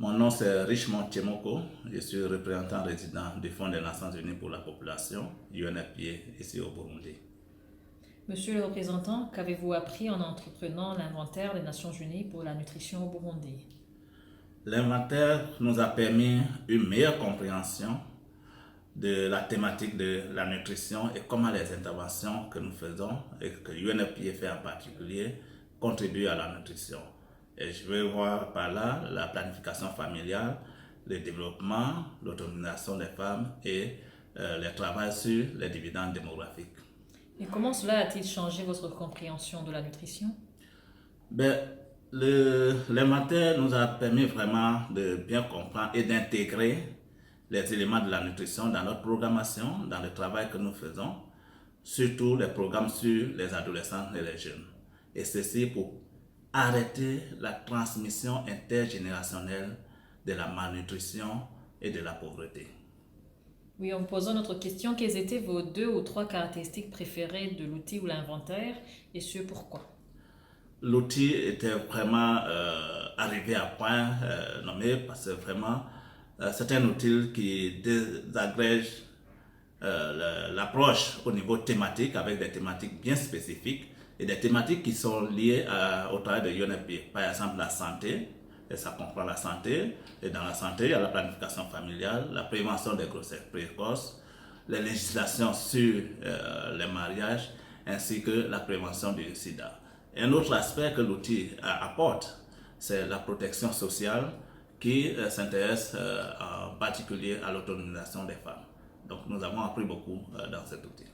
Mon nom c'est Richmond Tchemoko, je suis représentant résident du Fonds des Nations Unies pour la population, UNFPA, ici au Burundi. Monsieur le représentant, qu'avez-vous appris en entreprenant l'inventaire des Nations Unies pour la nutrition au Burundi? L'inventaire nous a permis une meilleure compréhension de la thématique de la nutrition et comment les interventions que nous faisons et que UNFPA fait en particulier contribuent à la nutrition. Et je vais voir par là la planification familiale, le développement, l'autonomisation des femmes et le travail sur les dividendes démographiques. Et comment cela a-t-il changé votre compréhension de la nutrition? L'inventaire nous a permis vraiment de bien comprendre et d'intégrer les éléments de la nutrition dans notre programmation, dans le travail que nous faisons, surtout les programmes sur les adolescents et les jeunes. Et ceci pour arrêter la transmission intergénérationnelle de la malnutrition et de la pauvreté. Oui, en posant notre question, quelles étaient vos 2 ou 3 caractéristiques préférées de l'outil ou l'inventaire et ce pourquoi? L'outil était vraiment arrivé à point nommé parce que vraiment c'est un outil qui désagrège l'approche au niveau thématique avec des thématiques bien spécifiques et des thématiques qui sont liées au travail de UNFPA. Par exemple, la santé, et ça comprend la santé, et dans la santé, il y a la planification familiale, la prévention des grossesses précoces, les législations sur les mariages, ainsi que la prévention du sida. Un autre aspect que l'outil apporte, c'est la protection sociale qui s'intéresse en particulier à l'autonomisation des femmes. Donc nous avons appris beaucoup dans cet outil.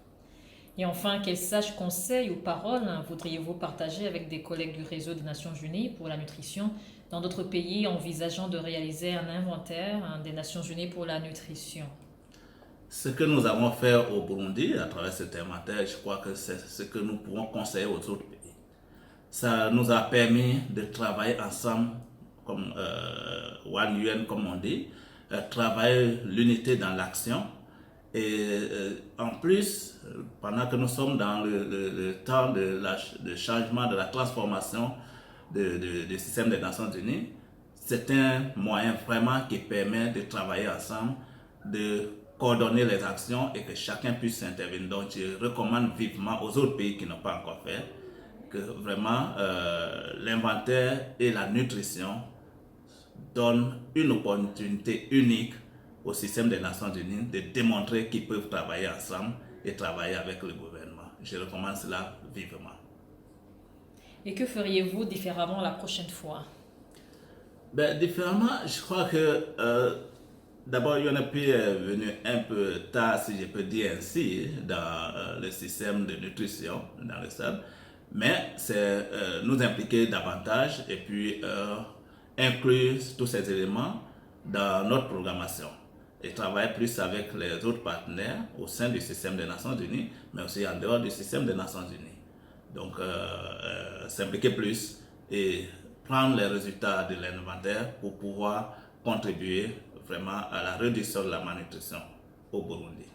Et enfin, quels sages conseils ou paroles voudriez-vous partager avec des collègues du réseau des Nations Unies pour la nutrition dans d'autres pays envisageant de réaliser un inventaire des Nations Unies pour la nutrition? Ce que nous avons fait au Burundi à travers cet inventaire, je crois que c'est ce que nous pouvons conseiller aux autres pays. Ça nous a permis de travailler ensemble comme One UN, comme on dit, travailler l'unité dans l'action. Et en plus, pendant que nous sommes dans le temps de changement, de la transformation du système des Nations Unies, c'est un moyen vraiment qui permet de travailler ensemble, de coordonner les actions et que chacun puisse intervenir. Donc je recommande vivement aux autres pays qui n'ont pas encore fait que vraiment l'inventaire et la nutrition donnent une opportunité unique au système des Nations Unies de démontrer qu'ils peuvent travailler ensemble et travailler avec le gouvernement. Je recommande cela vivement. Et que feriez-vous différemment la prochaine fois? Différemment, je crois que d'abord UNFPA est venu un peu tard, si je peux dire ainsi, dans le système de nutrition dans le stade, mais c'est nous impliquer davantage et puis inclure tous ces éléments dans notre programmation et travailler plus avec les autres partenaires au sein du système des Nations Unies, mais aussi en dehors du système des Nations Unies. Donc, s'impliquer plus et prendre les résultats de l'inventaire pour pouvoir contribuer vraiment à la réduction de la malnutrition au Burundi.